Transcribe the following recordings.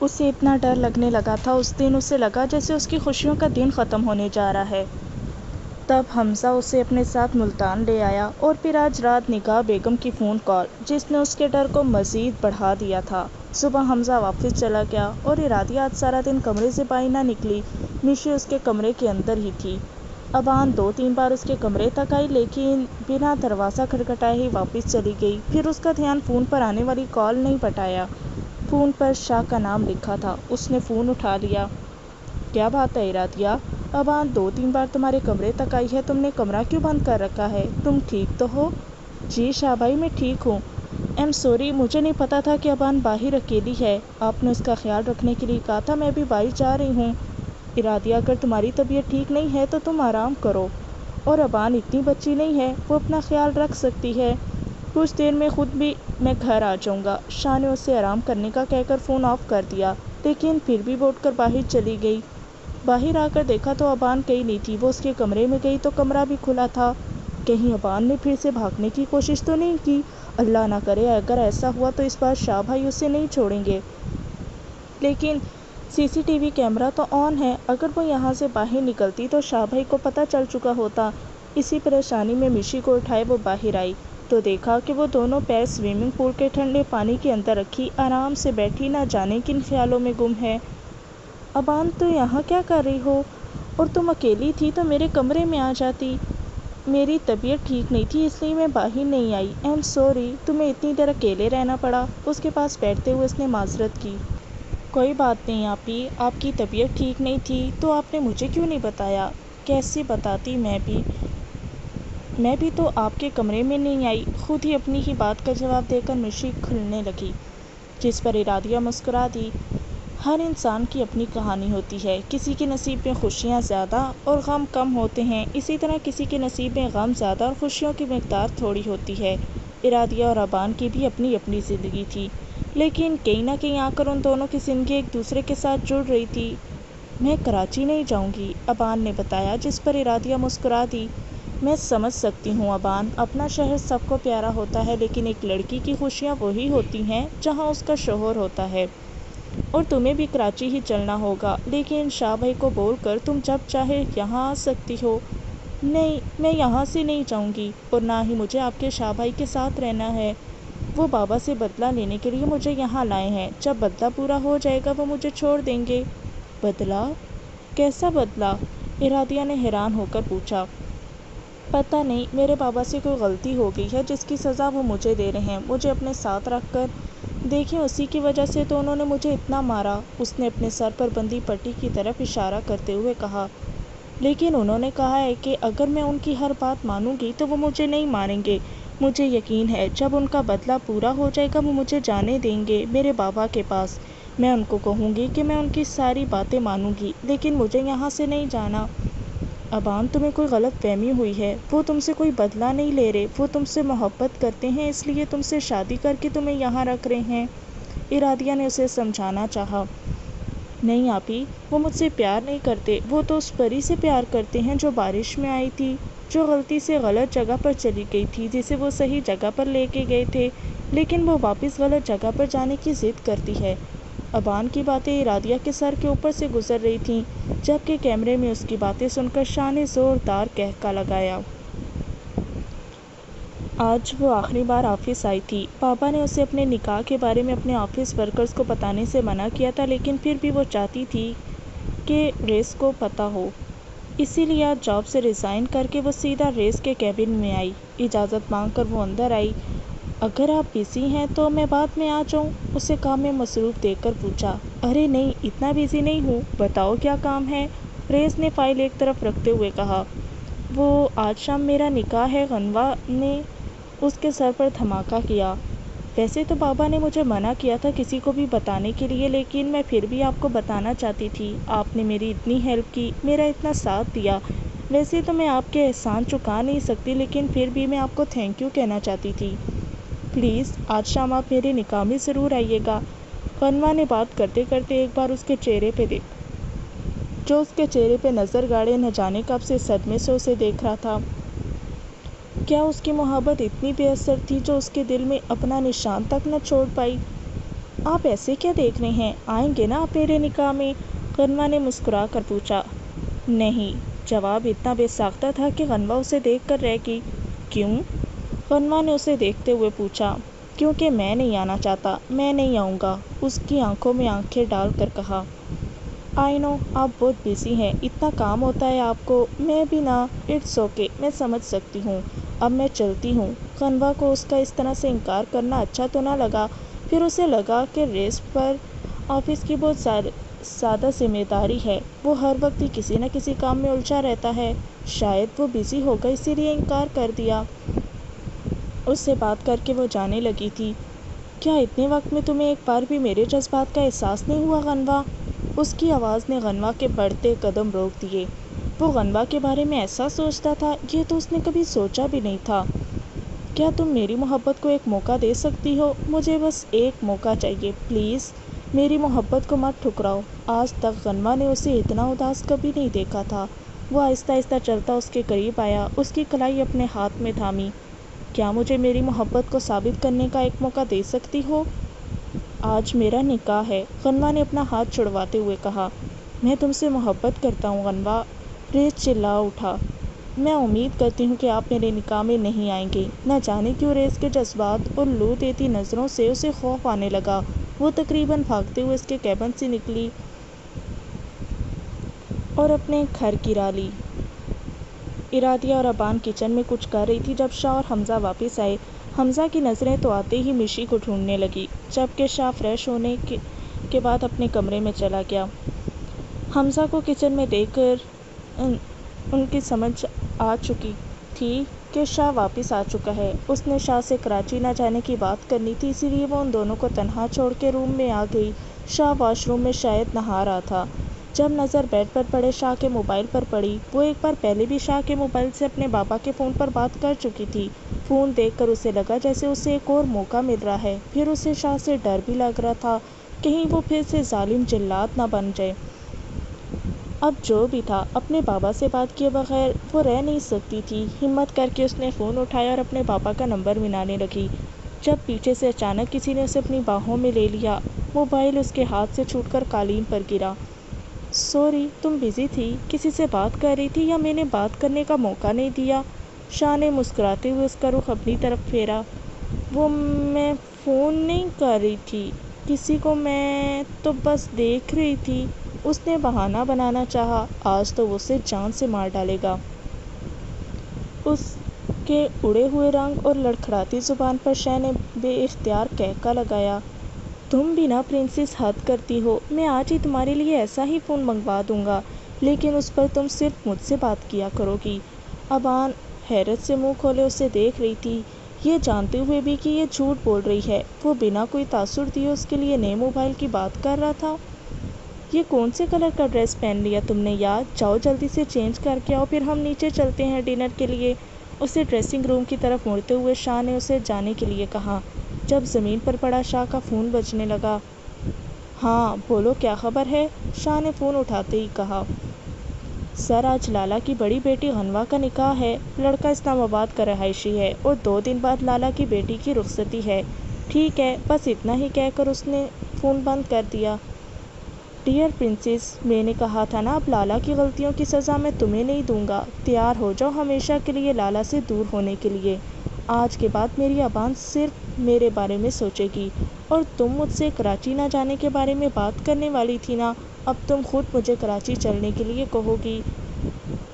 اسے اتنا ڈر لگنے لگا تھا اس دن، اسے لگا جیسے اس کی خوشیوں کا دن ختم ہونے جا رہا ہے۔ تب حمزہ اسے اپنے ساتھ ملتان لے آیا، اور پھر آج رات نگاہ بیگم کی فون کال، جس نے اس کے ڈر کو مزید بڑھا دیا تھا۔ صبح حمزہ واپس چلا گیا، اور ارادیہ آج سارا دن کمرے سے باہر نہ نکلی۔ مشی اس کے کمرے کے اندر ہی تھی۔ ابان 2-3 بار اس کے کمرے تک آئی، لیکن بنا دروازہ کھٹکھٹائے ہی واپس چلی گئی۔ پھر اس کا دھیان فون پر آنے والی کال نہیں پٹایا۔ فون پر شاہ کا نام لکھا تھا۔ اس نے فون اٹھا لیا۔ کیا بات ہے ارادیہ؟ ابان 2-3 بار تمہارے کمرے تک آئی ہے، تم نے کمرہ کیوں بند کر رکھا ہے؟ تم ٹھیک تو ہو؟ جی شاہ بھائی، میں ٹھیک ہوں۔ سوری، مجھے نہیں پتا تھا کہ ابان باہر اکیلی ہے۔ آپ نے اس کا خیال رکھنے کے لیے کہا تھا، میں بھی باہر جا رہی ہوں۔ ارادیہ، اگر تمہاری طبیعت ٹھیک نہیں ہے تو تم آرام کرو، اور ابان اتنی بچی نہیں ہے، وہ اپنا خیال رکھ سکتی ہے۔ کچھ دیر میں خود بھی میں گھر آ جاؤں گا۔ شاہ نے اسے آرام کرنے کا کہہ کر فون آف کر دیا، لیکن پھر بھی اٹھ کر باہر چلی گئی۔ باہر آ کر دیکھا تو ابان کہیں نہیں تھی۔ وہ اس کے کمرے میں گئی تو کمرہ بھی کھلا تھا۔ کہیں ابان نے پھر سے بھاگنے کی کوشش تو نہیں کی؟ اللہ نہ کرے، اگر ایسا ہوا تو اس بار شاہ بھائی اسے نہیں چھوڑیں گے۔ لیکن CCTV کیمرہ تو آن ہے، اگر وہ یہاں سے باہر نکلتی تو شاہ بھائی کو پتہ چل چکا ہوتا۔ اسی پریشانی میں مشی کو اٹھائے وہ باہر آئی، تو دیکھا کہ وہ دونوں پیر سوئمنگ پول کے ٹھنڈے پانی کے اندر رکھی آرام سے بیٹھی نہ جانے کن خیالوں میں گم ہے۔ ابان، تو یہاں کیا کر رہی ہو؟ اور تم اکیلی تھی تو میرے کمرے میں آ جاتی۔ میری طبیعت ٹھیک نہیں تھی، اس لیے میں باہر نہیں آئی۔ سوری، تمہیں اتنی دیر اکیلے رہنا پڑا۔ اس کے پاس بیٹھتے ہوئے اس نے معذرت کی۔ کوئی بات نہیں آپی، آپ کی طبیعت ٹھیک نہیں تھی تو آپ نے مجھے کیوں نہیں بتایا؟ کیسے بتاتی؟ میں بھی تو آپ کے کمرے میں نہیں آئی۔ خود ہی اپنی ہی بات کا جواب دے کر مشی کھلنے لگی، جس پر ارادیہ مسکرا دی۔ ہر انسان کی اپنی کہانی ہوتی ہے۔ کسی کے نصیب میں خوشیاں زیادہ اور غم کم ہوتے ہیں، اسی طرح کسی کے نصیب میں غم زیادہ اور خوشیوں کی مقدار تھوڑی ہوتی ہے۔ ارادیہ اور ابان کی بھی اپنی اپنی زندگی تھی، لیکن کہیں نہ کہیں آ کر ان دونوں کی زندگی ایک دوسرے کے ساتھ جڑ رہی تھی۔ میں کراچی نہیں جاؤں گی، ابان نے بتایا، جس پر ارادیہ مسکرا دی۔ میں سمجھ سکتی ہوں ابان، اپنا شہر سب کو پیارا ہوتا ہے، لیکن ایک لڑکی کی خوشیاں وہی ہوتی ہیں جہاں اس کا شوہر ہوتا ہے، اور تمہیں بھی کراچی ہی چلنا ہوگا، لیکن شاہ بھائی کو بول کر تم جب چاہے یہاں آ سکتی ہو۔ نہیں، میں یہاں سے نہیں جاؤں گی، اور نہ ہی مجھے آپ کے شاہ بھائی کے ساتھ رہنا ہے۔ وہ بابا سے بدلہ لینے کے لیے مجھے یہاں لائے ہیں، جب بدلہ پورا ہو جائے گا وہ مجھے چھوڑ دیں گے۔ بدلہ؟ کیسا بدلہ؟ ارادیہ نے حیران ہو کر پوچھا۔ پتہ نہیں، میرے بابا سے کوئی غلطی ہو گئی ہے جس کی سزا وہ مجھے دے رہے ہیں، مجھے اپنے ساتھ رکھ کر۔ دیکھیں، اسی کی وجہ سے تو انہوں نے مجھے اتنا مارا۔ اس نے اپنے سر پر بندھی پٹی کی طرف اشارہ کرتے ہوئے کہا۔ لیکن انہوں نے کہا ہے کہ اگر میں ان کی ہر بات مانوں گی تو وہ مجھے نہیں ماریں گے۔ مجھے یقین ہے جب ان کا بدلہ پورا ہو جائے گا وہ مجھے جانے دیں گے میرے بابا کے پاس۔ میں ان کو کہوں گی کہ میں ان کی ساری باتیں مانوں گی، لیکن مجھے یہاں سے نہیں جانا۔ ابان، تمہیں کوئی غلط فہمی ہوئی ہے۔ وہ تم سے کوئی بدلہ نہیں لے رہے، وہ تم سے محبت کرتے ہیں، اس لیے تم سے شادی کر کے تمہیں یہاں رکھ رہے ہیں۔ ارادیہ نے اسے سمجھانا چاہا۔ نہیں آپی، وہ مجھ سے پیار نہیں کرتے، وہ تو اس پری سے پیار کرتے ہیں جو بارش میں آئی تھی، جو غلطی سے غلط جگہ پر چلی گئی تھی، جسے وہ صحیح جگہ پر لے کے گئے تھے، لیکن وہ واپس غلط جگہ پر جانے کی ضد کرتی ہے۔ ابان کی باتیں ارادیہ کے سر کے اوپر سے گزر رہی تھیں، جبکہ کیمرے میں اس کی باتیں سن کر شاہ نے زوردار قہقہہ لگایا۔ آج وہ آخری بار آفس آئی تھی۔ بابا نے اسے اپنے نکاح کے بارے میں اپنے آفس ورکرز کو بتانے سے منع کیا تھا، لیکن پھر بھی وہ چاہتی تھی کہ ریس کو پتہ ہو۔ اسی لیے آج جاب سے ریزائن کر کے وہ سیدھا ریس کے کیبن میں آئی۔ اجازت مانگ کر وہ اندر آئی۔ اگر آپ بزی ہیں تو میں بعد میں آ جاؤں؟ اسے کام میں مصروف دیکھ کر پوچھا۔ ارے نہیں، اتنا بزی نہیں ہوں، بتاؤ کیا کام ہے؟ ریس نے فائل ایک طرف رکھتے ہوئے کہا۔ وہ آج شام میرا نکاح ہے، غنوہ نے اس کے سر پر دھماکہ کیا۔ ویسے تو بابا نے مجھے منع کیا تھا کسی کو بھی بتانے کے لیے، لیکن میں پھر بھی آپ کو بتانا چاہتی تھی۔ آپ نے میری اتنی ہیلپ کی، میرا اتنا ساتھ دیا۔ ویسے تو میں آپ کے احسان چکا نہیں سکتی، لیکن پھر بھی میں آپ کو تھینک یو کہنا چاہتی تھی۔ پلیز آج شام آپ میرے نکاح میں ضرور آئیے گا۔ غنوہ نے بات کرتے کرتے ایک بار اس کے چہرے پہ جو اس کے چہرے پہ نظر گاڑے، نہ جانے کب سے صدمے سے اسے دیکھ رہا تھا۔ کیا اس کی محبت اتنی بے اثر تھی جو اس کے دل میں اپنا نشان تک نہ چھوڑ پائی؟ آپ ایسے کیا دیکھ رہے ہیں؟ آئیں گے نا آپ میرے نکاح میں؟ غنوہ نے مسکرا کر پوچھا۔ نہیں۔ جواب اتنا بے ساختہ تھا کہ غنوہ اسے دیکھ کر رہ گئی۔ کیوں؟ غنوہ نے اسے دیکھتے ہوئے پوچھا۔ کیونکہ میں نہیں آنا چاہتا۔ میں نہیں آؤں گا، اس کی آنکھوں میں آنکھیں ڈال کر کہا۔ آئی نو آپ بہت بزی ہیں، اتنا کام ہوتا ہے آپ کو۔ میں بھی نا۔ اٹس اوکے، میں سمجھ سکتی ہوں۔ اب میں چلتی ہوں۔ غنوہ کو اس کا اس طرح سے انکار کرنا اچھا تو نہ لگا۔ پھر اسے لگا کہ ریس پر آفس کی بہت زیادہ ذمہ داری ہے۔ وہ ہر وقت ہی کسی نہ کسی کام میں الجھا رہتا ہے۔ شاید وہ بزی ہوگا اسی لیے انکار کر دیا۔ اس سے بات کر کے وہ جانے لگی تھی۔ کیا اتنے وقت میں تمہیں ایک بار بھی میرے جذبات کا احساس نہیں ہوا غنوہ؟ اس کی آواز نے غنوہ کے بڑھتے قدم روک دیے۔ وہ غنوہ کے بارے میں ایسا سوچتا تھا، یہ تو اس نے کبھی سوچا بھی نہیں تھا۔ کیا تم میری محبت کو ایک موقع دے سکتی ہو؟ مجھے بس ایک موقع چاہیے، پلیز۔ میری محبت کو مت ٹھکراؤ۔ آج تک غنوہ نے اسے اتنا اداس کبھی نہیں دیکھا تھا۔ وہ آہستہ آہستہ چلتا اس کے قریب آیا، اس کی کلائی اپنے ہاتھ میں تھامی۔ کیا مجھے میری محبت کو ثابت کرنے کا ایک موقع دے سکتی ہو؟ آج میرا نکاح ہے، غنوہ نے اپنا ہاتھ چھڑواتے ہوئے کہا۔ میں تم سے محبت کرتا ہوں غنوہ، ریس چلا اٹھا۔ میں امید کرتی ہوں کہ آپ میرے نکاح میں نہیں آئیں گے۔ نہ جانے کیوں ریس کے جذبات اور لو دیتی نظروں سے اسے خوف آنے لگا۔ وہ تقریباً بھاگتے ہوئے اس کے کیبن سے نکلی اور اپنے گھر کی راہ لی۔ ارادیہ اور ابان کچن میں کچھ کر رہی تھی جب شاہ اور حمزہ واپس آئے۔ حمزہ کی نظریں تو آتے ہی مشی کو ڈھونڈنے لگی، جبکہ شاہ فریش ہونے کے بعد اپنے کمرے میں چلا گیا۔ حمزہ کو کچن میں دیکھ کر ان کی سمجھ آ چکی تھی کہ شاہ واپس آ چکا ہے۔ اس نے شاہ سے کراچی نہ جانے کی بات کرنی تھی، اسی لیے وہ ان دونوں کو تنہا چھوڑ کے روم میں آ گئی۔ شاہ واش روم میں شاید نہا رہا تھا۔ جب نظر بیڈ پر پڑے شاہ کے موبائل پر پڑی، وہ ایک بار پہلے بھی شاہ کے موبائل سے اپنے بابا کے فون پر بات کر چکی تھی۔ فون دیکھ کر اسے لگا جیسے اسے ایک اور موقع مل رہا ہے۔ پھر اسے شاہ سے ڈر بھی لگ رہا تھا، کہیں وہ پھر سے ظالم جلاد نہ بن جائے۔ اب جو بھی تھا، اپنے بابا سے بات کیے بغیر وہ رہ نہیں سکتی تھی۔ ہمت کر کے اس نے فون اٹھایا اور اپنے بابا کا نمبر ملانے لگی، جب پیچھے سے اچانک کسی نے اسے اپنی باہوں میں لے لیا۔ موبائل اس کے ہاتھ سے چھوٹ کر قالین پر گرا۔ سوری، تم بزی تھی؟ کسی سے بات کر رہی تھی یا میں نے بات کرنے کا موقع نہیں دیا؟ شاہ نے مسکراتے ہوئے اس کا رخ اپنی طرف پھیرا۔ وہ میں فون نہیں کر رہی تھی کسی کو، میں تو بس دیکھ رہی تھی۔ اس نے بہانہ بنانا چاہا، آج تو وہ اسے جان سے مار ڈالے گا۔ اس کے اڑے ہوئے رنگ اور لڑکھڑاتی زبان پر شاہ نے بے اختیار قہقہ لگایا۔ تم بھی نا پرنسس حد کرتی ہو۔ میں آج ہی تمہارے لیے ایسا ہی فون منگوا دوں گا، لیکن اس پر تم صرف مجھ سے بات کیا کرو گی۔ ابان حیرت سے منہ کھولے اسے دیکھ رہی تھی، یہ جانتے ہوئے بھی کہ یہ جھوٹ بول رہی ہے۔ وہ بنا کوئی تاثر دیے اس کے لیے نئے موبائل کی بات کر رہا تھا۔ یہ کون سے کلر کا ڈریس پہن لیا تم نے یار؟ جاؤ جلدی سے چینج کر کے آؤ، پھر ہم نیچے چلتے ہیں ڈنر کے لیے۔ اسے ڈریسنگ روم کی طرف مڑتے ہوئے شاہ نے اسے جانے کے لیے کہا۔ جب زمین پر پڑا شاہ کا فون بجنے لگا۔ ہاں بولو، کیا خبر ہے؟ شاہ نے فون اٹھاتے ہی کہا۔ سر، آج لالا کی بڑی بیٹی غنوہ کا نکاح ہے۔ لڑکا اسلام آباد کا رہائشی ہے اور 2 دن بعد لالا کی بیٹی کی رخصتی ہے۔ ٹھیک ہے، بس اتنا ہی کہہ کر اس نے فون بند کر دیا۔ ڈیئر پرنسس، میں نے کہا تھا نا، اب لالا کی غلطیوں کی سزا میں تمہیں نہیں دوں گا۔ تیار ہو جاؤ ہمیشہ کے لیے لالا سے دور ہونے کے لیے۔ آج کے بعد میری ابان صرف میرے بارے میں سوچے گی، اور تم مجھ سے کراچی نہ جانے کے بارے میں بات کرنے والی تھی نا، اب تم خود مجھے کراچی چلنے کے لیے کہو گی۔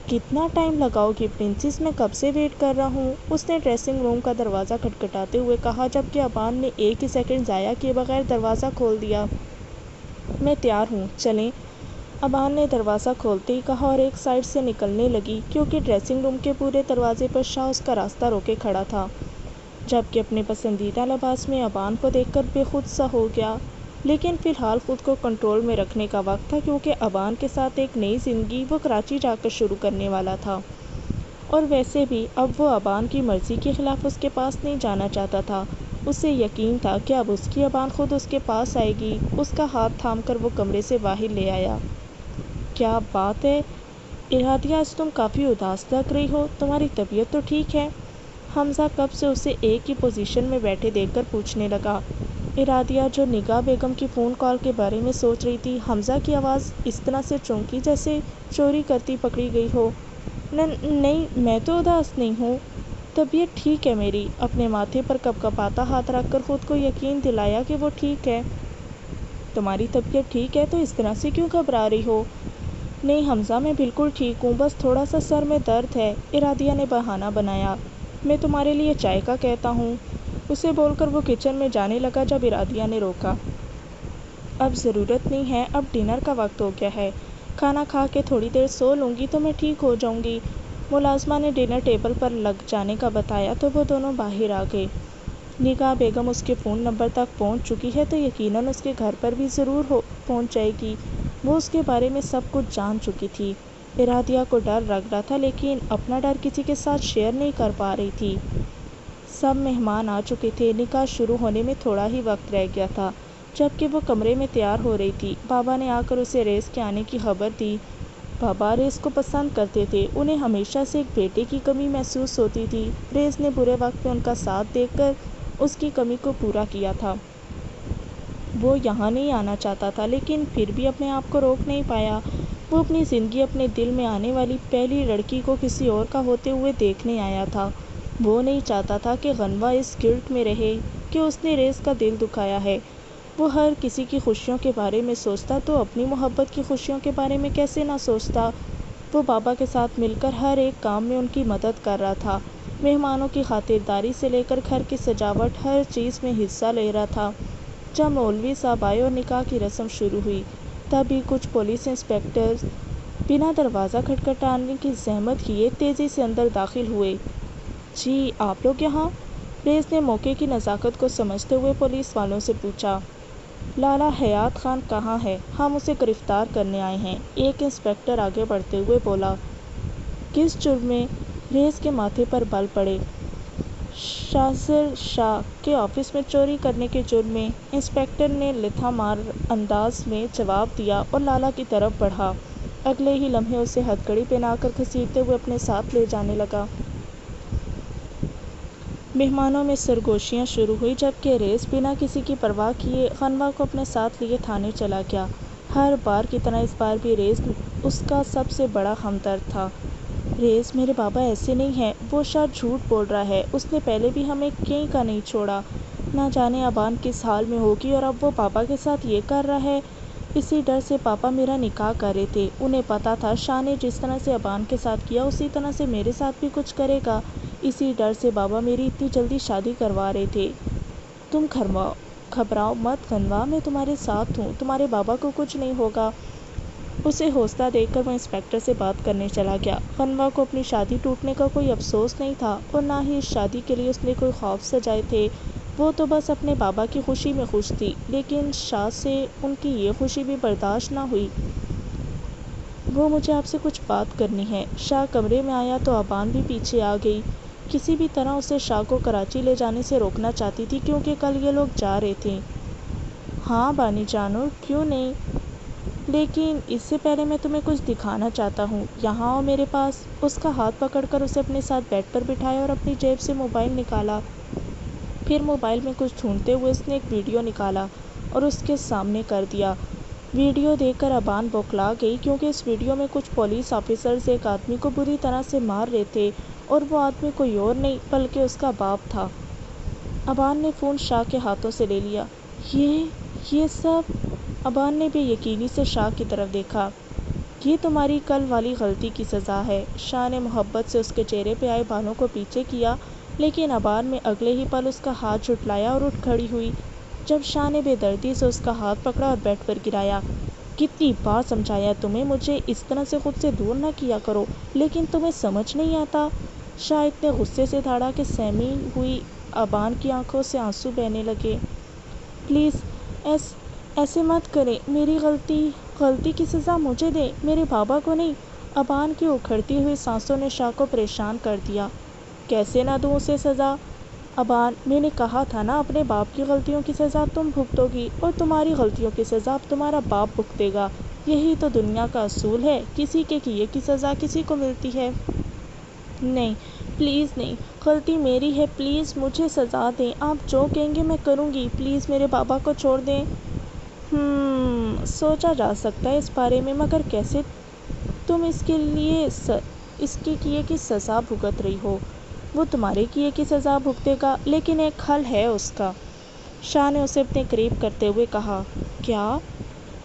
کتنا ٹائم لگاؤ گی پرنسس؟ میں کب سے ویٹ کر رہا ہوں، اس نے ڈریسنگ روم کا دروازہ کھٹکھٹاتے ہوئے کہا، جبکہ ابان نے ایک ہی سیکنڈ ضائع کیے بغیر دروازہ کھول دیا۔ میں تیار ہوں، چلیں، ابان نے دروازہ کھولتے ہی کہا اور ایک سائڈ سے نکلنے لگی، کیونکہ ڈریسنگ روم کے پورے دروازے پر شاہ اس کا راستہ روکے کھڑا تھا۔ جبکہ اپنے پسندیدہ لباس میں ابان کو دیکھ کر بے خود سا ہو گیا، لیکن فی الحال خود کو کنٹرول میں رکھنے کا وقت تھا، کیونکہ ابان کے ساتھ ایک نئی زندگی وہ کراچی جا کر شروع کرنے والا تھا۔ اور ویسے بھی اب وہ ابان کی مرضی کے خلاف اس کے پاس نہیں جانا چاہتا تھا۔ اسے یقین تھا کہ اب اس کی ابان خود اس کے پاس آئے گی۔ اس کا ہاتھ تھام کر وہ کمرے سے باہر لے آیا۔ کیا بات ہے ارادیہ، آج تم کافی اداس لگ رہی ہو، تمہاری طبیعت تو ٹھیک ہے؟ حمزہ کب سے اسے ایک ہی پوزیشن میں بیٹھے دیکھ کر پوچھنے لگا۔ ارادیہ جو نگاہ بیگم کی فون کال کے بارے میں سوچ رہی تھی، حمزہ کی آواز اس طرح سے چونکی جیسے چوری کرتی پکڑی گئی ہو۔ نہیں، میں تو اداس نہیں ہوں، طبیعت ٹھیک ہے میری۔ اپنے ماتھے پر کپکپاتا ہاتھ رکھ کر خود کو یقین دلایا کہ وہ ٹھیک ہے۔ تمہاری طبیعت ٹھیک ہے تو اس طرح سے کیوں گھبرا رہی ہو؟ نہیں حمزہ، میں بالکل ٹھیک ہوں، بس تھوڑا سا سر میں درد ہے، ارادیہ نے بہانہ بنایا۔ میں تمہارے لیے چائے کا کہتا ہوں، اسے بول کر وہ کچن میں جانے لگا جب ارادیہ نے روکا۔ اب ضرورت نہیں ہے، اب ڈنر کا وقت ہو گیا ہے، کھانا کھا کے تھوڑی دیر سو لوں گی تو میں ٹھیک ہو جاؤں گی۔ ملازمہ نے ڈنر ٹیبل پر لگ جانے کا بتایا تو وہ دونوں باہر آ گئے۔ نگاہ بیگم اس کے فون نمبر تک پہنچ چکی ہے تو یقیناً اس کے گھر پر بھی ضرور پہنچ جائے گی۔ وہ اس کے بارے میں سب کچھ جان چکی تھی۔ ارادیہ کو ڈر لگ رہا تھا لیکن اپنا ڈر کسی کے ساتھ شیئر نہیں کر پا رہی تھی۔ سب مہمان آ چکے تھے، نکاح شروع ہونے میں تھوڑا ہی وقت رہ گیا تھا۔ جبکہ وہ کمرے میں تیار ہو رہی تھی، بابا نے آ کر اسے ریس کے آنے کی خبر دی۔ بابا ریس کو پسند کرتے تھے، انہیں ہمیشہ سے ایک بیٹے کی کمی محسوس ہوتی تھی۔ ریس نے برے وقت میں ان کا ساتھ دے کر اس کی کمی کو پورا کیا تھا۔ وہ یہاں نہیں آنا چاہتا تھا لیکن پھر بھی اپنے آپ کو روک نہیں پایا۔ وہ اپنی زندگی اپنے دل میں آنے والی پہلی لڑکی کو کسی اور کا ہوتے ہوئے دیکھنے آیا تھا۔ وہ نہیں چاہتا تھا کہ غنوہ اس گلٹ میں رہے کہ اس نے ریس کا دل دکھایا ہے۔ وہ ہر کسی کی خوشیوں کے بارے میں سوچتا تو اپنی محبت کی خوشیوں کے بارے میں کیسے نہ سوچتا۔ وہ بابا کے ساتھ مل کر ہر ایک کام میں ان کی مدد کر رہا تھا، مہمانوں کی خاطرداری سے لے کر گھر کی سجاوٹ، ہر چیز میں حصہ لے رہا تھا۔ جب مولوی صاحب آئے اور نکاح کی رسم شروع ہوئی، تبھی کچھ پولیس انسپکٹرز بنا دروازہ کھٹکھٹانے کی زحمت کیے تیزی سے اندر داخل ہوئے۔ جی آپ لوگ یہاں؟ ریس نے موقع کی نزاکت کو سمجھتے ہوئے پولیس والوں سے پوچھا۔ لالا حیات خان کہاں ہے؟ ہم اسے گرفتار کرنے آئے ہیں، ایک انسپکٹر آگے بڑھتے ہوئے بولا۔ کس جرم میں؟ ریس کے ماتھے پر بل پڑے۔ شاہزر شاہ کے آفس میں چوری کرنے کے جرم میں، انسپکٹر نے لتھا مار انداز میں جواب دیا اور لالا کی طرف بڑھا۔ اگلے ہی لمحے اسے ہتھکڑی پہنا کر گھسیٹتے ہوئے اپنے ساتھ لے جانے لگا۔ مہمانوں میں سرگوشیاں شروع ہوئی جبکہ ریس بنا کسی کی پرواہ کیے غنوہ کو اپنے ساتھ لیے تھانے چلا گیا۔ ہر بار کی طرح اس بار بھی ریس اس کا سب سے بڑا ہمدرد تھا۔ ریس میرے بابا ایسے نہیں ہیں، وہ شاید جھوٹ بول رہا ہے، اس نے پہلے بھی ہمیں کہیں کا نہیں چھوڑا۔ نہ جانے ابان کس حال میں ہوگی اور اب وہ پاپا کے ساتھ یہ کر رہا ہے۔ اسی ڈر سے پاپا میرا نکاح کر رہے تھے، انہیں پتہ تھا شاہ نے جس طرح سے ابان کے ساتھ کیا اسی طرح سے میرے ساتھ بھی کچھ کرے گا، اسی ڈر سے بابا میری اتنی جلدی شادی کروا رہے تھے۔ تم گھبراؤ مت غنوہ، میں تمہارے ساتھ ہوں، تمہارے بابا کو کچھ نہیں ہوگا۔ اسے حوصلہ دے کر وہ انسپکٹر سے بات کرنے چلا گیا۔ غنوہ کو اپنی شادی ٹوٹنے کا کوئی افسوس نہیں تھا اور نہ ہی اس شادی کے لیے اس نے کوئی خواب سجائے تھے۔ وہ تو بس اپنے بابا کی خوشی میں خوش تھی، لیکن شاہ سے ان کی یہ خوشی بھی برداشت نہ ہوئی۔ وہ مجھے آپ سے کچھ بات کرنی ہے۔ شاہ کمرے میں آیا تو ابان بھی پیچھے آ گئی۔ کسی بھی طرح اسے شاہ کو کراچی لے جانے سے روکنا چاہتی تھی کیونکہ کل یہ لوگ جا رہے تھے۔ ہاں بانی جانو، کیوں نہیں؟ لیکن اس سے پہلے میں تمہیں کچھ دکھانا چاہتا ہوں، یہاں آؤ میرے پاس۔ اس کا ہاتھ پکڑ کر اسے اپنے ساتھ بیڈ پر بٹھایا اور اپنی جیب سے موبائل نکالا۔ پھر موبائل میں کچھ ڈھونڈتے ہوئے اس نے ایک ویڈیو نکالا اور اس کے سامنے کر دیا۔ ویڈیو دیکھ کر ابان بوکھلا گئی کیونکہ اس ویڈیو میں کچھ پولیس آفیسرز ایک آدمی کو بری طرح سے مار رہے تھے اور وہ آدمی کوئی اور نہیں بلکہ اس کا باپ تھا۔ ابان نے فون شاہ کے ہاتھوں سے لے لیا۔ یہ سب؟ ابان نے بے یقینی سے شاہ کی طرف دیکھا۔ یہ تمہاری کل والی غلطی کی سزا ہے۔ شاہ نے محبت سے اس کے چہرے پہ آئے بالوں کو پیچھے کیا لیکن ابان میں اگلے ہی پل اس کا ہاتھ جھٹلایا اور اٹھ کھڑی ہوئی۔ جب شاہ نے بے دردی سے اس کا ہاتھ پکڑا اور بیڈ پر گرایا۔ کتنی بار سمجھایا تمہیں مجھے اس طرح سے خود سے دور نہ کیا کرو، لیکن تمہیں سمجھ نہیں آتا۔ شاہ اتنے غصے سے دھاڑا کہ سہمی ہوئی ابان کی آنکھوں سے آنسو بہنے لگے۔ پلیز ایسے مت کریں، میری غلطی کی سزا مجھے دیں، میرے بابا کو نہیں۔ ابان کی اکھڑتی ہوئی سانسوں نے شاہ کو پریشان کر دیا۔ کیسے نہ دوں اسے سزا؟ ابان، میں نے کہا تھا نا اپنے باپ کی غلطیوں کی سزا تم بھگتو گی اور تمہاری غلطیوں کی سزا اب تمہارا باپ بھگتے گا۔ یہی تو دنیا کا اصول ہے، کسی کے کیے کی سزا کسی کو ملتی ہے۔ نہیں، پلیز نہیں، غلطی میری ہے، پلیز مجھے سزا دیں، آپ جو کہیں گے میں کروں گی، پلیز میرے بابا کو چھوڑ دیں۔ سوچا جا سکتا ہے اس بارے میں، مگر کیسے؟ تم اس کے کیے کی سزا بھگت رہی ہو، وہ تمہارے کیے کی سزا بھگتے گا، لیکن ایک حل ہے اس کا۔ شاہ نے اسے اپنے قریب کرتے ہوئے کہا۔ کیا؟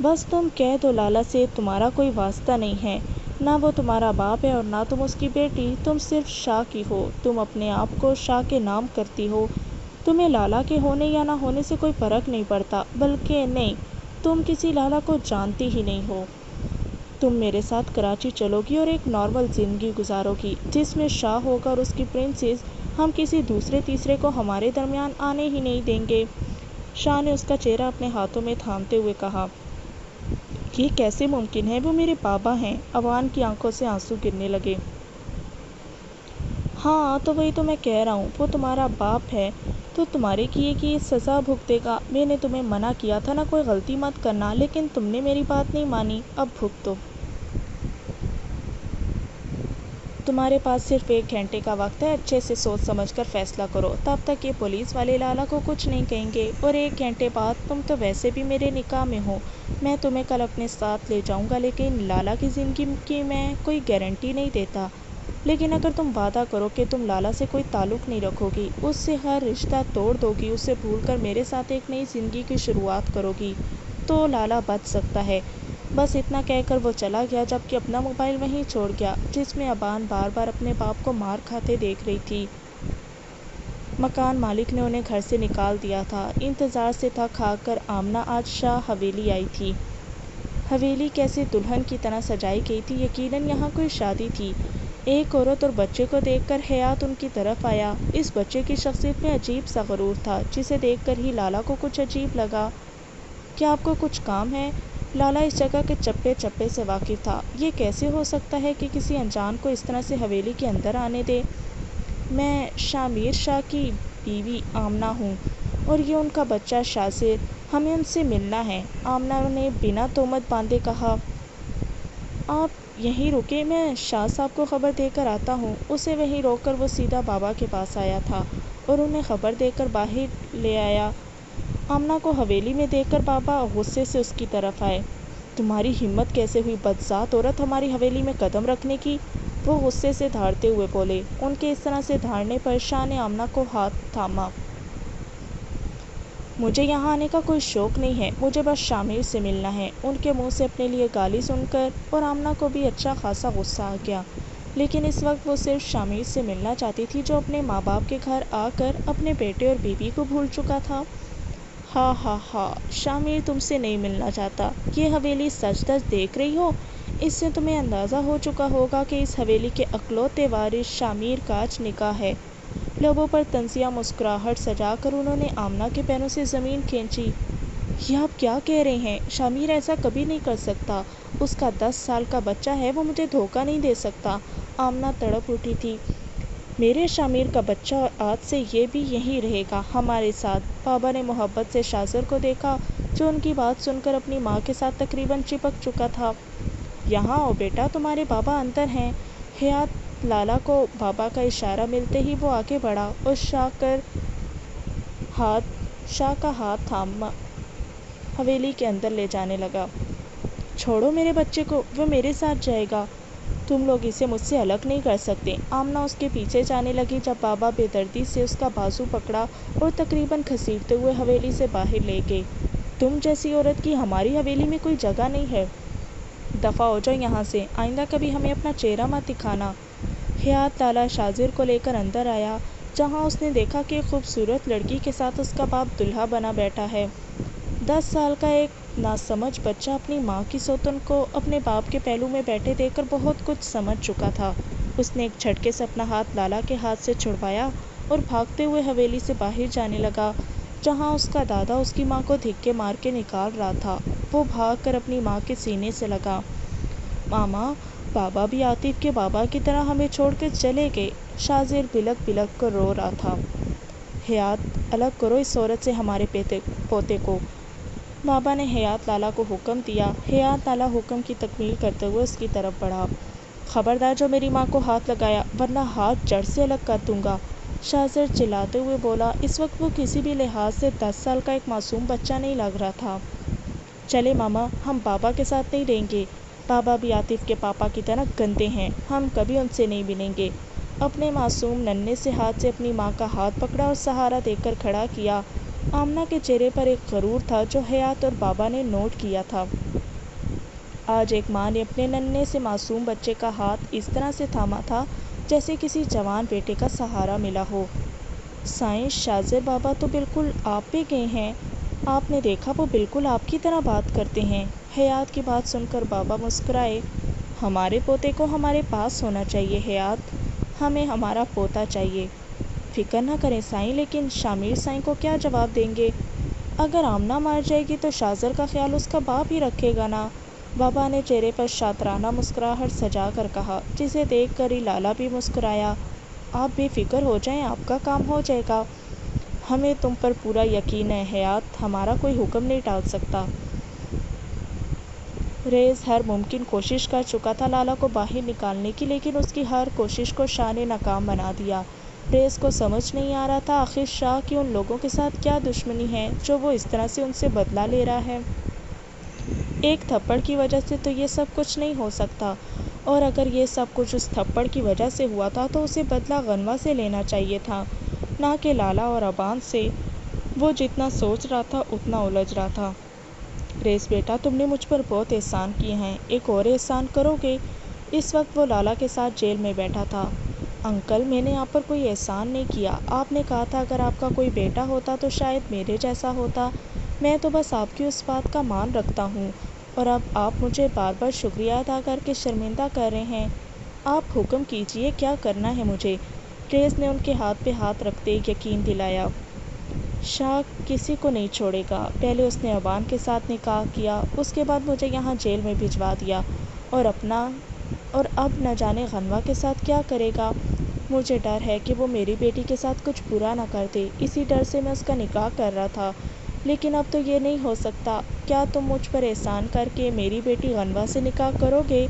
بس تم کہہ دو لالا سے تمہارا کوئی واسطہ نہیں ہے، نہ وہ تمہارا باپ ہے اور نہ تم اس کی بیٹی، تم صرف شاہ کی ہو، تم اپنے آپ کو شاہ کے نام کرتی ہو، تمہیں لالا کے ہونے یا نہ ہونے سے کوئی فرق نہیں پڑتا، بلکہ نہیں، تم کسی لالا کو جانتی ہی نہیں ہو۔ تم میرے ساتھ کراچی چلو گی اور ایک نارمل زندگی گزارو گی، جس میں شاہ ہوگا اور اس کی پرنسس، ہم کسی دوسرے تیسرے کو ہمارے درمیان آنے ہی نہیں دیں گے۔ شاہ نے اس کا چہرہ اپنے ہاتھوں میں تھامتے ہوئے کہا۔ یہ کیسے ممکن ہے؟ وہ میرے بابا ہیں۔ عوان کی آنکھوں سے آنسو گرنے لگے۔ ہاں تو وہی تو میں کہہ رہا ہوں، وہ تمہارا باپ ہے تو تمہارے کیے کی سزا بھگتے گا۔ میں نے تمہیں منع کیا تھا نا کوئی غلطی مت کرنا، لیکن تم نے میری بات نہیں مانی، اب بھگتو۔ تمہارے پاس صرف 1 گھنٹے کا وقت ہے، اچھے سے سوچ سمجھ کر فیصلہ کرو، تب تک یہ پولیس والے لالا کو کچھ نہیں کہیں گے، اور 1 گھنٹے بعد تم تو ویسے بھی میرے نکاح میں ہو، میں تمہیں کل اپنے ساتھ لے جاؤں گا، لیکن لالا کی زندگی کی میں کوئی گارنٹی نہیں دیتا، لیکن اگر تم وعدہ کرو کہ تم لالا سے کوئی تعلق نہیں رکھو گی، اس سے ہر رشتہ توڑ دو گی، اسے بھول کر میرے ساتھ ایک نئی زندگی کی شروعات کرو گی، تو لالا بچ سکتا ہے۔ بس اتنا کہہ کر وہ چلا گیا، جبکہ اپنا موبائل وہیں چھوڑ گیا، جس میں عوان بار بار اپنے باپ کو مار کھاتے دیکھ رہی تھی۔ مکان مالک نے انہیں گھر سے نکال دیا تھا۔ انتظار سے تھک ہار کر آمنہ آج شاہ حویلی آئی تھی۔ حویلی کیسے دلہن کی طرح سجائی گئی تھی، یقیناً یہاں کوئی شادی تھی۔ ایک عورت اور بچے کو دیکھ کر حیات ان کی طرف آیا۔ اس بچے کی شخصیت میں عجیب سا غرور تھا، جسے دیکھ کر ہی لالا کو کچھ عجیب لگا۔ کیا آپ کو کچھ کام ہے؟ لالا اس جگہ کے چپے چپے سے واقف تھا۔ یہ کیسے ہو سکتا ہے کہ کسی انجان کو اس طرح سے حویلی کے اندر آنے دے؟ میں شامیر شاہ کی بیوی آمنہ ہوں، اور یہ ان کا بچہ شازر، ہمیں ان سے ملنا ہے۔ آمنہ نے بنا تہمت باندھے کہا۔ آپ یہیں رکیں، میں شاہ صاحب کو خبر دے کر آتا ہوں۔ اسے وہیں روک کر وہ سیدھا بابا کے پاس آیا تھا اور انہیں خبر دے کر باہر لے آیا۔ آمنہ کو حویلی میں دیکھ کر بابا غصے سے اس کی طرف آئے۔ تمہاری ہمت کیسے ہوئی بدذات عورت ہماری حویلی میں قدم رکھنے کی؟ وہ غصے سے دھاڑتے ہوئے بولے۔ ان کے اس طرح سے دھاڑنے پر شاہ نے آمنہ کو ہاتھ تھاما۔ مجھے یہاں آنے کا کوئی شوق نہیں ہے، مجھے بس شامیر سے ملنا ہے۔ ان کے منہ سے اپنے لیے گالی سن کر اور آمنہ کو بھی اچھا خاصا غصہ آ گیا، لیکن اس وقت وہ صرف شامیر سے ملنا چاہتی تھی، جو اپنے ماں باپ کے گھر آ کر اپنے بیٹے اور بیوی کو بھول چکا تھا۔ ہا ہا ہا، شامیر تم سے نہیں ملنا چاہتا۔ یہ حویلی سچ دچ دیکھ رہی ہو، اس سے تمہیں اندازہ ہو چکا ہوگا کہ اس حویلی کے اکلوتے وارث شامیر کا آج نکاح ہے۔ لبوں پر طنزیہ مسکراہٹ سجا کر انہوں نے آمنہ کے پیروں سے زمین کھینچی۔ یہ آپ کیا کہہ رہے ہیں؟ شامیر ایسا کبھی نہیں کر سکتا، اس کا 10 سال کا بچہ ہے، وہ مجھے دھوکہ نہیں دے سکتا۔ آمنہ تڑپ اٹھی تھی۔ میرے شامیر کا بچہ آج سے یہ بھی یہیں رہے گا، ہمارے ساتھ۔ بابا نے محبت سے شازر کو دیکھا، جو ان کی بات سن کر اپنی ماں کے ساتھ تقریباً چپک چکا تھا۔ یہاں آؤ بیٹا، تمہارے بابا اندر ہیں۔ حیات لالا کو بابا کا اشارہ ملتے ہی وہ آگے بڑھا اور شاہ کا ہاتھ تھام حویلی کے اندر لے جانے لگا۔ چھوڑو میرے بچے کو، وہ میرے ساتھ جائے گا، تم لوگ اسے مجھ سے الگ نہیں کر سکتے۔ آمنہ اس کے پیچھے جانے لگی، جب بابا بے دردی سے اس کا بازو پکڑا اور تقریباً گھسیٹتے ہوئے حویلی سے باہر لے گئے۔ تم جیسی عورت کی ہماری حویلی میں کوئی جگہ نہیں ہے، دفع ہو جاؤ یہاں سے، آئندہ کبھی ہمیں اپنا چہرہ مت دکھانا۔ حیات لالا شازر کو لے کر اندر آیا، جہاں اس نے دیکھا کہ ایک خوبصورت لڑکی کے ساتھ اس کا باپ دلہا بنا بیٹھا ہے۔ 10 سال کا ایک ناسمجھ بچہ اپنی ماں کی سوتن کو اپنے باپ کے پہلو میں بیٹھے دیکھ کر بہت کچھ سمجھ چکا تھا۔ اس نے ایک جھٹکے سے اپنا ہاتھ لالا کے ہاتھ سے چھڑوایا اور بھاگتے ہوئے حویلی سے باہر جانے لگا، جہاں اس کا دادا اس کی ماں کو دھکے مار کے نکال رہا تھا۔ وہ بھاگ کر اپنی ماں کے سینے سے لگا۔ ماما، بابا بھی عاطف کے بابا کی طرح ہمیں چھوڑ کے چلے گئے۔ شازر بلک بلک کر رو رہا تھا۔ حیات، الگ کرو اس عورت سے ہمارے پوتے کو۔ بابا نے حیات لالا کو حکم دیا۔ حیات لالا حکم کی تکمیل کرتے ہوئے اس کی طرف بڑھا۔ خبردار جو میری ماں کو ہاتھ لگایا ورنہ ہاتھ جڑ سے الگ کر دوں گا، شاہزر چلاتے ہوئے بولا۔ اس وقت وہ کسی بھی لحاظ سے 10 سال کا ایک معصوم بچہ نہیں لگ رہا تھا۔ چلے ماما، ہم بابا کے ساتھ نہیں رہیں گے، بابا بھی عاطف کے پاپا کی طرح گندے ہیں، ہم کبھی ان سے نہیں ملیں گے۔ اپنے معصوم ننھے سے ہاتھ سے اپنی ماں کا ہاتھ پکڑا اور سہارا دے کر کھڑا کیا۔ آمنہ کے چہرے پر ایک غرور تھا جو حیات اور بابا نے نوٹ کیا تھا۔ آج ایک ماں نے اپنے ننھے سے معصوم بچے کا ہاتھ اس طرح سے تھاما تھا جیسے کسی جوان بیٹے کا سہارا ملا ہو۔ سائنس شاہزر بابا تو بالکل آپ پہ گئے ہیں، آپ نے دیکھا وہ بالکل آپ کی طرح بات کرتے ہیں۔ حیات کی بات سن کر بابا مسکرائے۔ ہمارے پوتے کو ہمارے پاس ہونا چاہیے حیات، ہمیں ہمارا پوتا چاہیے۔ فکر نہ کریں سائیں، لیکن شامر سائیں کو کیا جواب دیں گے؟ اگر آمنہ مار جائے گی تو شاہزر کا خیال اس کا باپ ہی رکھے گا نا؟ بابا نے چہرے پر شاطرانہ مسکراہٹ سجا کر کہا، جسے دیکھ کر ہی لالا بھی مسکرایا۔ آپ بے فکر ہو جائیں، آپ کا کام ہو جائے گا، ہمیں تم پر پورا یقین ہے حیات، ہمارا کوئی حکم نہیں ٹال سکتا۔ ریز ہر ممکن کوشش کر چکا تھا لالا کو باہر نکالنے کی، لیکن اس کی ہر کوشش کو شاہ نے ناکام بنا دیا۔ ریز کو سمجھ نہیں آ رہا تھا آخر شاہ کی ان لوگوں کے ساتھ کیا دشمنی ہے جو وہ اس طرح سے ان سے بدلہ لے رہا ہے۔ ایک تھپڑ کی وجہ سے تو یہ سب کچھ نہیں ہو سکتا، اور اگر یہ سب کچھ اس تھپڑ کی وجہ سے ہوا تھا تو اسے بدلہ غنوہ سے لینا چاہیے تھا، نہ کہ لالا اور ابان سے۔ وہ جتنا سوچ رہا تھا اتنا الجھ رہا تھا۔ ریز بیٹا، تم نے مجھ پر بہت احسان کیے ہیں، ایک اور احسان کرو گے؟ اس وقت وہ لالا کے ساتھ جیل میں بیٹھا تھا۔ انکل، میں نے آپ پر کوئی احسان نہیں کیا، آپ نے کہا تھا اگر آپ کا کوئی بیٹا ہوتا تو شاید میرے جیسا ہوتا، میں تو بس آپ کی اس بات کا مان رکھتا ہوں، اور اب آپ مجھے بار بار شکریہ ادا کر کے شرمندہ کر رہے ہیں۔ آپ حکم کیجیے، کیا کرنا ہے مجھے؟ ریز نے ان کے ہاتھ پہ ہاتھ رکھتے یقین دلایا۔ شاہ کسی کو نہیں چھوڑے گا، پہلے اس نے ابان کے ساتھ نکاح کیا، اس کے بعد مجھے یہاں جیل میں بھجوا دیا، اور اب نہ جانے غنوہ کے ساتھ کیا کرے گا۔ مجھے ڈر ہے کہ وہ میری بیٹی کے ساتھ کچھ برا نہ کر دے، اسی ڈر سے میں اس کا نکاح کر رہا تھا، لیکن اب تو یہ نہیں ہو سکتا۔ کیا تم مجھ پر احسان کر کے میری بیٹی غنوہ سے نکاح کرو گے؟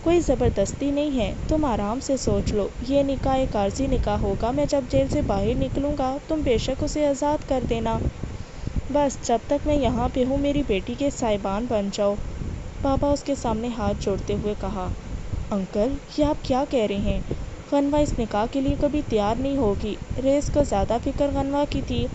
کوئی زبردستی نہیں ہے، تم آرام سے سوچ لو، یہ نکاح ایک عارضی نکاح ہوگا، میں جب جیل سے باہر نکلوں گا تم بے شک اسے آزاد کر دینا، بس جب تک میں یہاں پہ ہوں میری بیٹی کے سائبان بن جاؤ۔ بابا اس کے سامنے ہاتھ جوڑتے ہوئے کہا، انکل یہ آپ کیا کہہ رہے ہیں؟ غنوہ اس نکاح کے لیے کبھی تیار نہیں ہوگی۔ ریز کو زیادہ فکر غنوہ کی تھی۔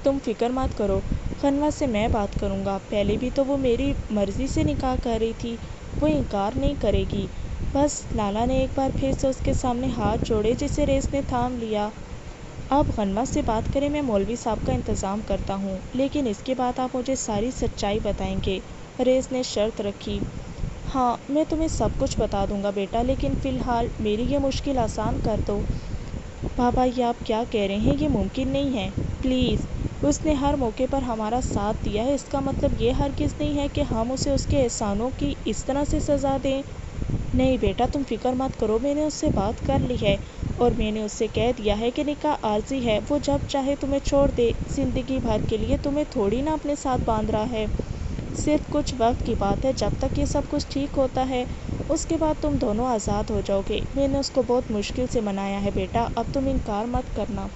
تم فکر مت کرو، غنوہ سے میں بات کروں گا، پہلے بھی تو وہ میری مرضی سے نکاح کر رہی تھی، وہ انکار نہیں کرے گی۔ بس لالا نے ایک بار پھر سے اس کے سامنے ہاتھ جوڑے جسے ریز نے تھام لیا۔ اب غنوہ سے بات کریں، میں مولوی صاحب کا انتظام کرتا ہوں، لیکن اس کے بعد آپ مجھے ساری سچائی بتائیں گے، ریز نے شرط رکھی۔ ہاں میں تمہیں سب کچھ بتا دوں گا بیٹا، لیکن فی الحال میری یہ مشکل آسان کر دو۔ بابا یہ آپ کیا کہہ رہے ہیں، یہ ممکن نہیں ہے، پلیز۔ اس نے ہر موقع پر ہمارا ساتھ دیا ہے، اس کا مطلب یہ ہرگز نہیں ہے کہ ہم اسے اس کے احسانوں کی اس طرح سے سزا دیں۔ نہیں بیٹا تم فکر مت کرو، میں نے اس سے بات کر لی ہے، اور میں نے اس سے کہہ دیا ہے کہ نکاح عارضی ہے، وہ جب چاہے تمہیں چھوڑ دے، زندگی بھر کے لیے تمہیں تھوڑی نہ اپنے ساتھ باندھ رہا ہے، صرف کچھ وقت کی بات ہے، جب تک یہ سب کچھ ٹھیک ہوتا ہے اس کے بعد تم دونوں آزاد ہو جاؤ گے۔ میں نے اس کو بہت مشکل سے منایا ہے بیٹا، اب تم انکار مت کرنا۔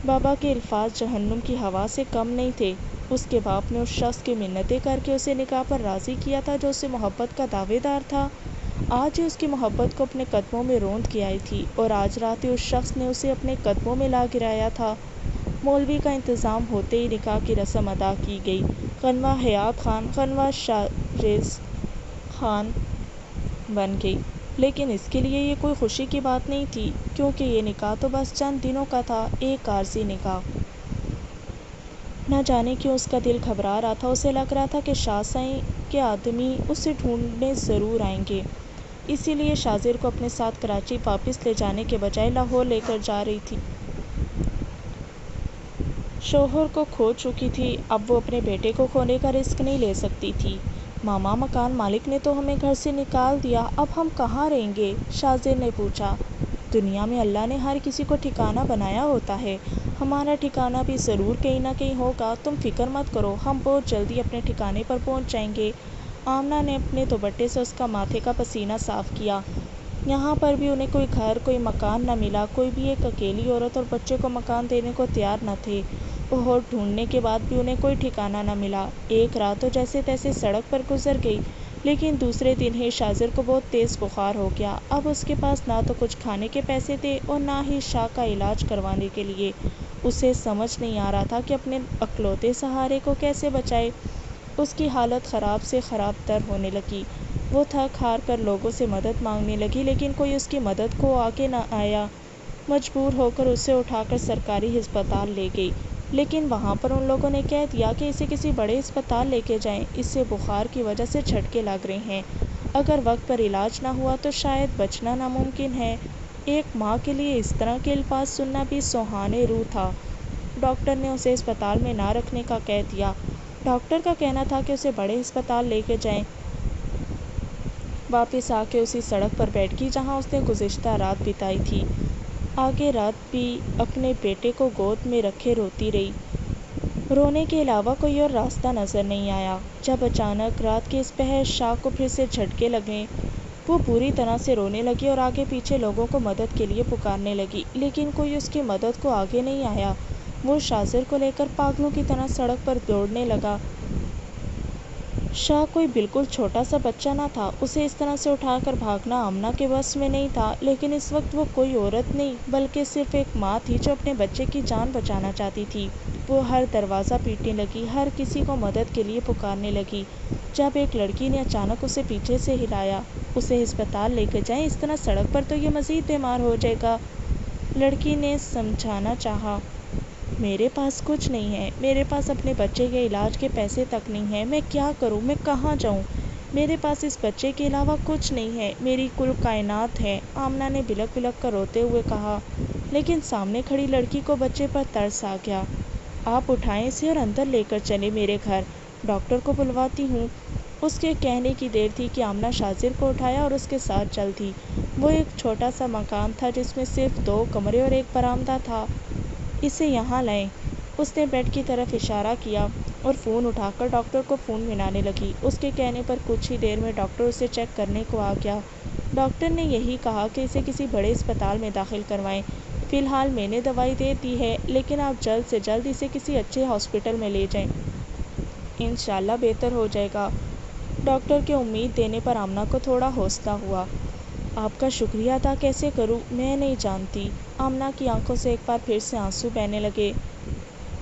بابا کے الفاظ جہنم کی ہوا سے کم نہیں تھے۔ اس کے باپ نے اس شخص کی منتیں کر کے اسے نکاح پر راضی کیا تھا جو اس سے محبت کا دعوے دار تھا، آج ہی اس کی محبت کو اپنے قدموں میں روندھ کے آئی تھی، اور آج رات ہی اس شخص نے اسے اپنے قدموں میں لا گرایا تھا۔ مولوی کا انتظام ہوتے ہی نکاح کی رسم ادا کی گئی۔ غنوہ حیات خان غنوہ شاہریز خان بن گئی، لیکن اس کے لیے یہ کوئی خوشی کی بات نہیں تھی، کیونکہ یہ نکاح تو بس چند دنوں کا تھا، ایک عارضی نکاح۔ نہ جانے کیوں اس کا دل گھبرا رہا تھا، اسے لگ رہا تھا کہ شاہ سائیں کے آدمی اسے ڈھونڈنے ضرور آئیں گے، اسی لیے شاہزر کو اپنے ساتھ کراچی واپس لے جانے کے بجائے لاہور لے کر جا رہی تھی۔ شوہر کو کھو چکی تھی، اب وہ اپنے بیٹے کو کھونے کا رسک نہیں لے سکتی تھی۔ ماما مکان مالک نے تو ہمیں گھر سے نکال دیا، اب ہم کہاں رہیں گے؟ شاہزر نے پوچھا۔ دنیا میں اللہ نے ہر کسی کو ٹھکانہ بنایا ہوتا ہے، ہمارا ٹھکانہ بھی ضرور کہیں نہ کہیں ہوگا، تم فکر مت کرو، ہم بہت جلدی اپنے ٹھکانے پر پہنچ جائیں گے۔ آمنہ نے اپنے دوپٹے سے اس کا ماتھے کا پسینہ صاف کیا۔ یہاں پر بھی انہیں کوئی گھر، کوئی مکان نہ ملا۔ کوئی بھی ایک اکیلی عورت اور بچے کو مکان دینے کو تیار نہ تھے۔ بہت ڈھونڈنے کے بعد بھی انہیں کوئی ٹھکانہ نہ ملا۔ ایک رات تو جیسے تیسے سڑک پر گزر گئی، لیکن دوسرے دن ہی شاذر کو بہت تیز بخار ہو گیا۔ اب اس کے پاس نہ تو کچھ کھانے کے پیسے تھے اور نہ ہی شاہ کا علاج کروانے کے لیے۔ اسے سمجھ نہیں آ رہا تھا کہ اپنے اکلوتے سہارے کو کیسے بچائے۔ اس کی حالت خراب سے خراب تر ہونے لگی۔ وہ تھک ہار کر لوگوں سے مدد مانگنے لگی، لیکن کوئی اس کی مدد کو آگے نہ آیا۔ مجبور ہو کر اسے اٹھا کر سرکاری ہسپتال لے گئی، لیکن وہاں پر ان لوگوں نے کہہ دیا کہ اسے کسی بڑے ہسپتال لے کے جائیں، اس سے بخار کی وجہ سے جھٹکے لگ رہے ہیں، اگر وقت پر علاج نہ ہوا تو شاید بچنا ناممکن ہے۔ ایک ماں کے لیے اس طرح کے الفاظ سننا بھی سوہانے روح تھا۔ ڈاکٹر نے اسے ہسپتال میں نہ رکھنے کا کہہ دیا۔ ڈاکٹر کا کہنا تھا کہ اسے بڑے ہسپتال لے کے جائیں۔ واپس آ کے اسی سڑک پر بیٹھ گئی جہاں اس نے گزشتہ رات بتائی تھی۔ آگے رات بھی اپنے بیٹے کو گود میں رکھے روتی رہی۔ رونے کے علاوہ کوئی اور راستہ نظر نہیں آیا۔ جب اچانک رات کے اس پہر شاہ کو پھر سے جھٹکے لگے، وہ بری طرح سے رونے لگی اور آگے پیچھے لوگوں کو مدد کے لیے پکارنے لگی، لیکن کوئی اس کی مدد کو آگے نہیں آیا۔ وہ شاذر کو لے کر پاگلوں کی طرح سڑک پر دوڑنے لگا۔ شاہ کوئی بالکل چھوٹا سا بچہ نہ تھا، اسے اس طرح سے اٹھا کر بھاگنا آمنہ کے بس میں نہیں تھا، لیکن اس وقت وہ کوئی عورت نہیں بلکہ صرف ایک ماں تھی جو اپنے بچے کی جان بچانا چاہتی تھی۔ وہ ہر دروازہ پیٹنے لگی، ہر کسی کو مدد کے لیے پکارنے لگی، جب ایک لڑکی نے اچانک اسے پیچھے سے ہلایا۔ اسے ہسپتال لے کر جائیں، اس طرح سڑک پر تو یہ مزید بیمار ہو جائے گا۔ لڑکی نے سمجھانا چاہا۔ میرے پاس کچھ نہیں ہے، میرے پاس اپنے بچے کے علاج کے پیسے تک نہیں ہیں، میں کیا کروں، میں کہاں جاؤں؟ میرے پاس اس بچے کے علاوہ کچھ نہیں ہے، میری کل کائنات ہے، آمنہ نے بلک بلک کر روتے ہوئے کہا۔ لیکن سامنے کھڑی لڑکی کو بچے پر ترس آ گیا۔ آپ اٹھائیں اسے اور اندر لے کر چلیں میرے گھر، ڈاکٹر کو بلواتی ہوں۔ اس کے کہنے کی دیر تھی کہ آمنہ شاذر کو اٹھایا اور اس کے ساتھ چل دی۔ وہ ایک چھوٹا سا مکان تھا جس میں صرف 2 کمرے اور ایک برآمدہ تھا۔ اسے یہاں لائیں۔ اس نے بیڈ کی طرف اشارہ کیا اور فون اٹھا کر ڈاکٹر کو فون ملانے لگی۔ اس کے کہنے پر کچھ ہی دیر میں ڈاکٹر اسے چیک کرنے کو آ گیا۔ ڈاکٹر نے یہی کہا کہ اسے کسی بڑے ہسپتال میں داخل کروائیں۔ فی الحال میں نے دوائی دے دی ہے، لیکن آپ جلد سے جلد اسے کسی اچھے ہاسپٹل میں لے جائیں، انشاءاللہ بہتر ہو جائے گا۔ ڈاکٹر کے امید دینے پر آمنہ کو تھوڑا حوصلہ ہوا۔ آپ کا شکریہ ادا کیسے کروں، میں نہیں جانتی۔ آمنہ کی آنکھوں سے ایک بار پھر سے آنسو بہنے لگے۔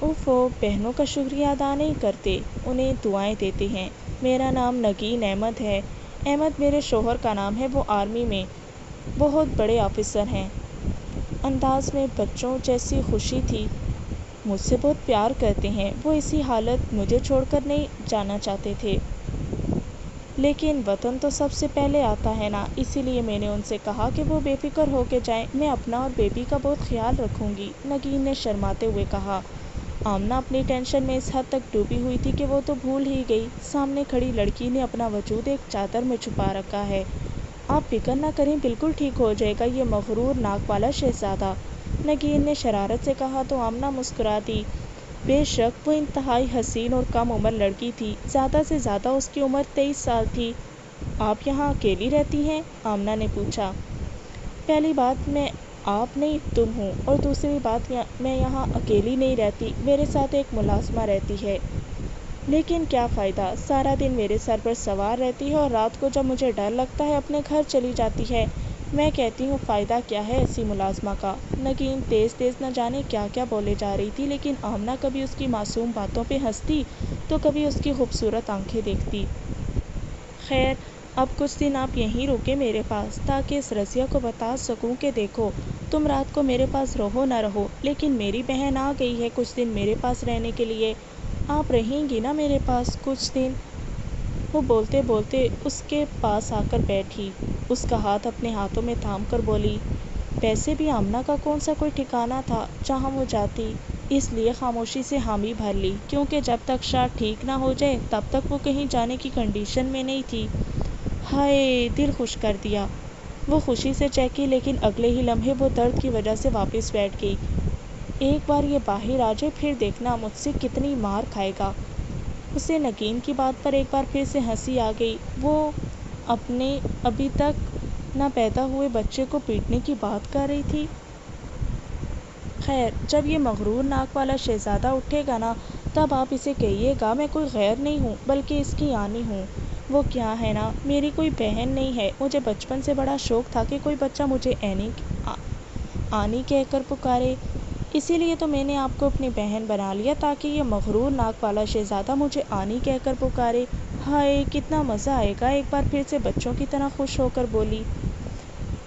اوفو، بہنوں کا شکریہ ادا نہیں کرتے، انہیں دعائیں دیتے ہیں۔ میرا نام نگین احمد ہے۔ احمد میرے شوہر کا نام ہے، وہ آرمی میں بہت بڑے آفیسر ہیں۔ انداز میں بچوں جیسی خوشی تھی۔ مجھ سے بہت پیار کرتے ہیں۔ وہ اسی حالت مجھے چھوڑ کر نہیں جانا چاہتے تھے، لیکن وطن تو سب سے پہلے آتا ہے نا، اسی لیے میں نے ان سے کہا کہ وہ بے فکر ہو کے جائیں، میں اپنا اور بیبی کا بہت خیال رکھوں گی، نگین نے شرماتے ہوئے کہا۔ آمنہ اپنی ٹینشن میں اس حد تک ڈوبی ہوئی تھی کہ وہ تو بھول ہی گئی۔ سامنے کھڑی لڑکی نے اپنا وجود ایک چادر میں چھپا رکھا ہے۔ آپ فکر نہ کریں، بالکل ٹھیک ہو جائے گا یہ مغرور ناک والا شہزادہ، نگین نے شرارت سے کہا تو آمنہ مسکرا دی۔ بے شک وہ انتہائی حسین اور کم عمر لڑکی تھی، زیادہ سے زیادہ اس کی عمر 23 سال تھی۔ آپ یہاں اکیلی رہتی ہیں؟ آمنہ نے پوچھا۔ پہلی بات میں آپ نہیں تم ہوں، اور دوسری بات میں یہاں اکیلی نہیں رہتی، میرے ساتھ ایک ملازمہ رہتی ہے، لیکن کیا فائدہ، سارا دن میرے سر پر سوار رہتی ہے اور رات کو جب مجھے ڈر لگتا ہے اپنے گھر چلی جاتی ہے۔ میں کہتی ہوں فائدہ کیا ہے ایسی ملازمہ کا؟ نگین تیز تیز نہ جانے کیا کیا بولے جا رہی تھی، لیکن آمنہ کبھی اس کی معصوم باتوں پہ ہنستی تو کبھی اس کی خوبصورت آنکھیں دیکھتی۔ خیر، اب کچھ دن آپ یہیں رکیں میرے پاس، تاکہ اس رضیہ کو بتا سکوں کہ دیکھو، تم رات کو میرے پاس رہو نہ رہو، لیکن میری بہن آ گئی ہے کچھ دن میرے پاس رہنے کے لیے، آپ رہیں گی نا میرے پاس کچھ دن؟ وہ بولتے بولتے اس کے پاس آ کر بیٹھی، اس کا ہاتھ اپنے ہاتھوں میں تھام کر بولی۔ ویسے بھی آمنہ کا کون سا کوئی ٹھکانہ تھا جہاں وہ جاتی، اس لیے خاموشی سے حامی بھر لی، کیونکہ جب تک شاہ ٹھیک نہ ہو جائے تب تک وہ کہیں جانے کی کنڈیشن میں نہیں تھی۔ ہائے، دل خوش کر دیا، وہ خوشی سے چہکی، لیکن اگلے ہی لمحے وہ درد کی وجہ سے واپس بیٹھ گئی۔ ایک بار یہ باہر آ جائے پھر دیکھنا مجھ سے کتنی مار کھائے گا۔ اسے نگین کی بات پر ایک بار پھر سے ہنسی آ گئی۔ وہ اپنے ابھی تک نہ پیدا ہوئے بچے کو پیٹنے کی بات کر رہی تھی۔ خیر، جب یہ مغرور ناک والا شہزادہ اٹھے گا نا، تب آپ اسے کہیے گا میں کوئی غیر نہیں ہوں بلکہ اس کی آنی ہوں۔ وہ کیا ہے نا، میری کوئی بہن نہیں ہے۔ مجھے بچپن سے بڑا شوق تھا کہ کوئی بچہ مجھے آنی کہہ کر پکارے، اسی لیے تو میں نے آپ کو اپنی بہن بنا لیا تاکہ یہ مغرور ناک والا شہزادہ مجھے آنی کہہ کر پکارے۔ ہائے، کتنا مزہ آئے گا، ایک بار پھر سے بچوں کی طرح خوش ہو کر بولی۔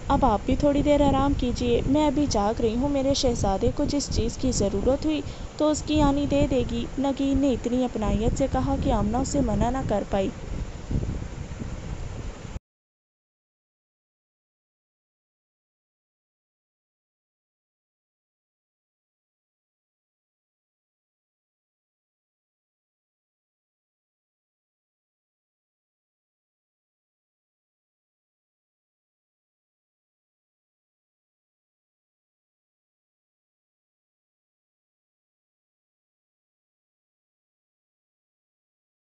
اب آپ بھی تھوڑی دیر آرام کیجیے، میں ابھی جاگ رہی ہوں۔ میرے شہزادے کو جس چیز کی ضرورت ہوئی تو اس کی آنی دے دے گی۔ نگین نے اتنی اپنائیت سے کہا کہ آمنہ اسے منع نہ کر پائی۔